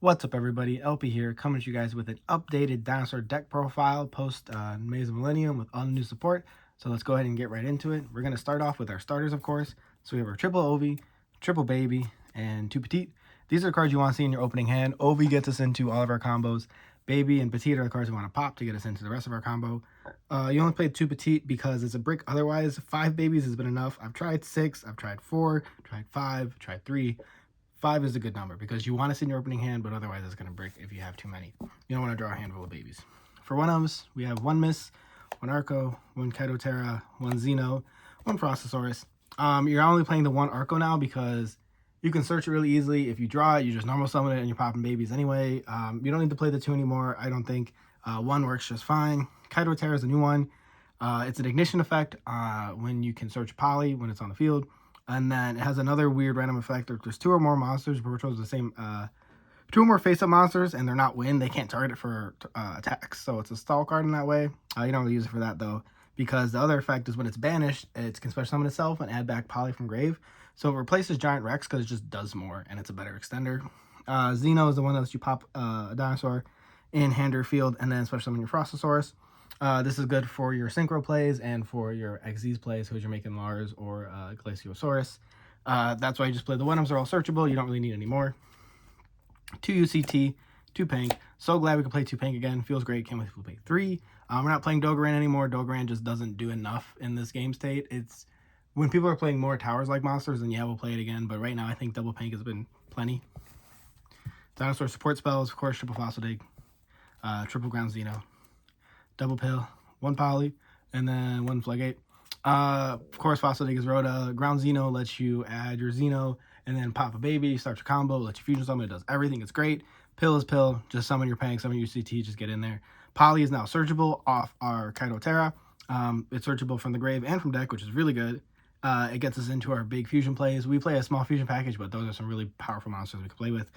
What's up, everybody? LP here, coming to you guys with an updated Dinosaur deck profile post Maze of Millennium with all the new support. So let's go ahead and get right into it. We're going to start off with our starters, of course. So we have our triple Ovi, triple Baby, and two Petite. These are the cards you want to see in your opening hand. Ovi gets us into all of our combos. Baby and Petite are the cards we want to pop to get us into the rest of our combo. You only played two Petite because it's a brick. Otherwise, 5 babies has been enough. I've tried 6, I've tried 4, tried 5, tried 3. 5 is a good number because you want to sit in your opening hand, but otherwise it's going to break if you have too many. You don't want to draw a handful of babies. For one-ofs, we have 1 Miss, 1 Arco, 1 Kaitotera, 1 Xeno, 1 Frostosaurus. You're only playing the 1 Arco now because you can search it really easily. If you draw it, you just normal summon it and you're popping babies anyway. You don't need to play the 2 anymore. I don't think 1 works just fine. Kaitotera is a new one. It's an ignition effect when you can search Poly when it's on the field. And then it has another weird random effect. If there's 2 or more monsters, which was the same, 2 or more face-up monsters, and they're not win, they can't target for attacks. So it's a stall card in that way. You don't really use it for that, though, because the other effect is when it's banished, it can special summon itself and add back Poly from grave. So it replaces Giant Rex because it just does more, and it's a better extender. Xeno is the one that lets you pop a dinosaur in hand or field, and then special summon your Frostosaurus. This is good for your Synchro plays and for your XYZ plays, who you're making Lars or Glaciosaurus. That's why you just play the one-ofs are all searchable. You don't really need any more. 2 UCT, 2 Pank. So glad we can play 2 Pank again. Feels great. Can't wait to play 3. We're not playing Dogoran anymore. Dogoran just doesn't do enough in this game state. It's when people are playing more towers-like monsters, then yeah, we'll play it again. But right now, I think double Pank has been plenty. Dinosaur support spells, of course, triple Fossil Dig, triple Ground Xeno, double Pill, 1 Poly, and then 1 Floodgate. Of course, Fossil Dig is Rhoda. Ground Xeno lets you add your Xeno and then pop a baby, start your combo, let you fusion summon, it does everything, it's great. Pill is Pill, just summon your Pank, summon your CT, just get in there. Poly is now searchable off our Kaitotera. It's searchable from the grave and from deck, which is really good. It gets us into our big fusion plays. We play a small fusion package, but those are some really powerful monsters we can play with.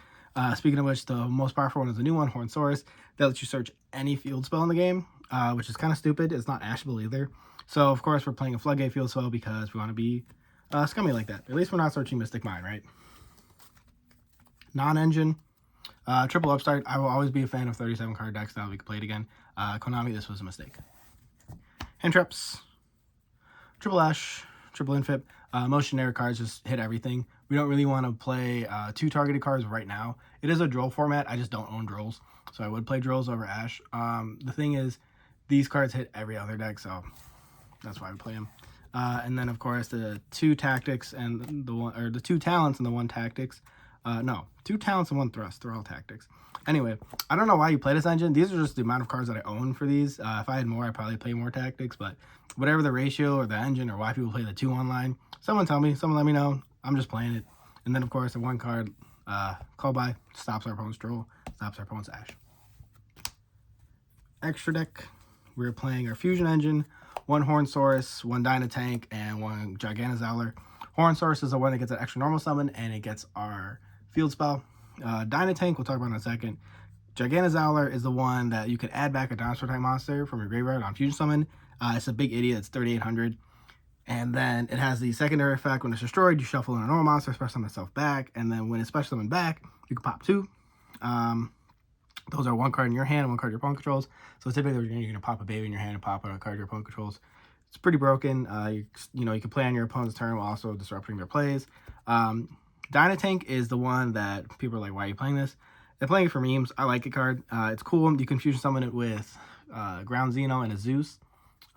Speaking of which, the most powerful one is the new one, Hornsaurus, that lets you search any field spell in the game, which is kind of stupid. It's not ashable either. So, of course, we're playing a Floodgate field spell because we want to be scummy like that. At least we're not searching Mystic Mine, right? Non-engine, triple Upstart. I will always be a fan of 37 card decks now that we can play it again. Konami, this was a mistake. Hand traps, triple Ash, triple Infip. Most generic cards just hit everything. We don't really want to play 2 targeted cards right now. It is a drill format. I just don't own drills, so I would play drills over Ash. The thing is, these cards hit every other deck, so that's why I play them. And then, of course, the 2 tactics and the one, or the 2 talents and the 1 tactics. No, 2 talents and 1 thrust. They're all tactics. Anyway, I don't know why you play this engine. These are just the amount of cards that I own for these. If I had more, I'd probably play more tactics, but whatever the ratio or the engine or why people play the 2 online, someone tell me, someone let me know. I'm just playing it. And then, of course, the 1 card, call by, stops our opponent's drill, stops our opponent's Ash. Extra deck, we're playing our Fusion Engine, 1 Hornsaurus, 1 Dynatank, and 1 Gigantozauler. Hornsaurus is the one that gets an extra normal summon, and it gets our field spell. Dynatank, we'll talk about in a second. Gigantozauler is the one that you can add back a dinosaur type monster from your graveyard on Fusion Summon. It's a big idiot, it's 3,800. And then it has the secondary effect. When it's destroyed, you shuffle in a normal monster, special summon itself back. And then when it's special summoned back, you can pop 2. Those are 1 card in your hand and 1 card your opponent controls. So typically you're going to pop a baby in your hand and pop a card your opponent controls. It's pretty broken. You can play on your opponent's turn while also disrupting their plays. Dynatank is the one that people are like, why are you playing this? They're playing it for memes. I like it card. It's cool. You can fusion summon it with Ground Xeno and a Zeus.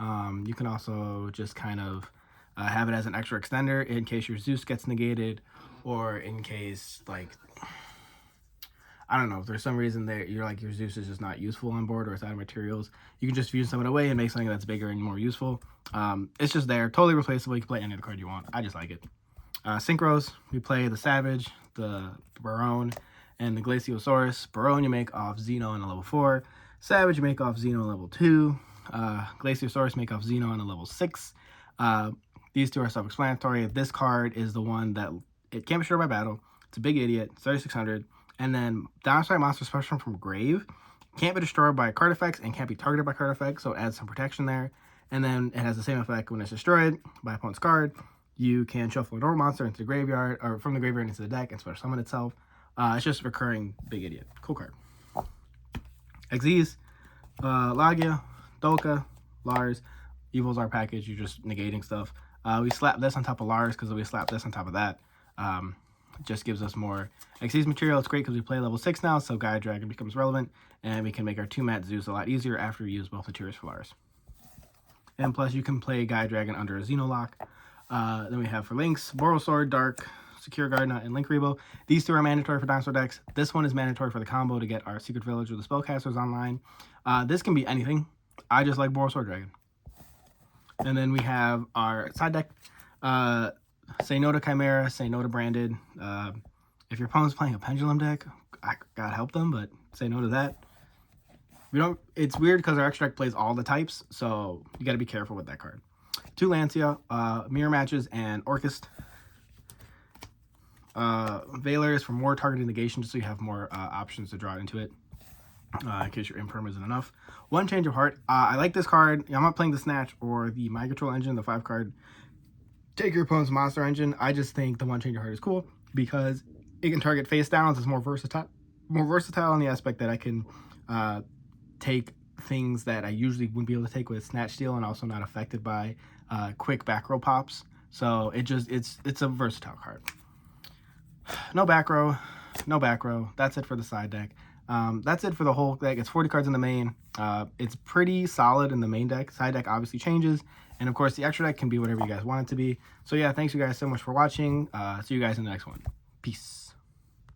You can also just kind of have it as an extra extender in case your Zeus gets negated, or in case, like, I don't know, if there's some reason that you're like your Zeus is just not useful on board or it's out of materials, you can just fusion summon away and make something that's bigger and more useful. It's just there, totally replaceable. You can play any other card you want. I just like it. Synchros, we play the Savage, the Barone, and the Glaciosaurus. Barone you make off Xeno on a level 4. Savage you make off Xeno on level 2. Glaciosaurus make off Xeno on a level 6. These 2 are self-explanatory. This card is the one that it can't be destroyed by battle. It's a big idiot. It's 3,600. And then Dinosaur monster special from grave can't be destroyed by card effects and can't be targeted by card effects, so it adds some protection there. And then it has the same effect when it's destroyed by opponent's card. You can shuffle a normal monster into the graveyard, or from the graveyard into the deck, and special summon itself. It's just recurring big idiot. Cool card. XYZ, Lagia, Dolka, Lars. Evil's our package. You're just negating stuff. We slap this on top of Lars because we slap this on top of that. It just gives us more XYZ material. It's great because we play level 6 now, so Gaia Dragon becomes relevant, and we can make our 2-mat Zeus a lot easier after we use both materials for Lars. And plus, you can play Gaia Dragon under a Xeno lock. Then we have for links, Borosword, Dark, Secure Gardener, and Link Rebo. These 2 are mandatory for Dinosaur decks. This one is mandatory for the combo to get our Secret Village or the Spellcasters online. This can be anything. I just like Borosword Dragon. And then we have our side deck. Say no to Chimera, say no to Branded. If your opponent's playing a Pendulum deck, God help them, but say no to that. It's weird because our extra deck plays all the types, so you got to be careful with that card. 2 Lancia, Mirror Matches, and Orchist. Valor is for more targeted negation, just so you have more options to draw into it, in case your Imperm isn't enough. 1 Change of Heart. I like this card. I'm not playing the Snatch or the Mind Control Engine, the 5-card take your opponent's monster engine. I just think the 1 Change of Heart is cool because it can target face downs. It's more versatile in the aspect that I can take things that I usually wouldn't be able to take with Snatch Steal, and also not affected by quick back row pops. So it's a versatile card. No back row. That's it for the side deck. That's it for the whole deck. It's 40 cards in the main. It's pretty solid in the main deck. Side deck obviously changes, and of course the extra deck can be whatever you guys want it to be. So yeah, thanks you guys so much for watching. See you guys in the next one. Peace.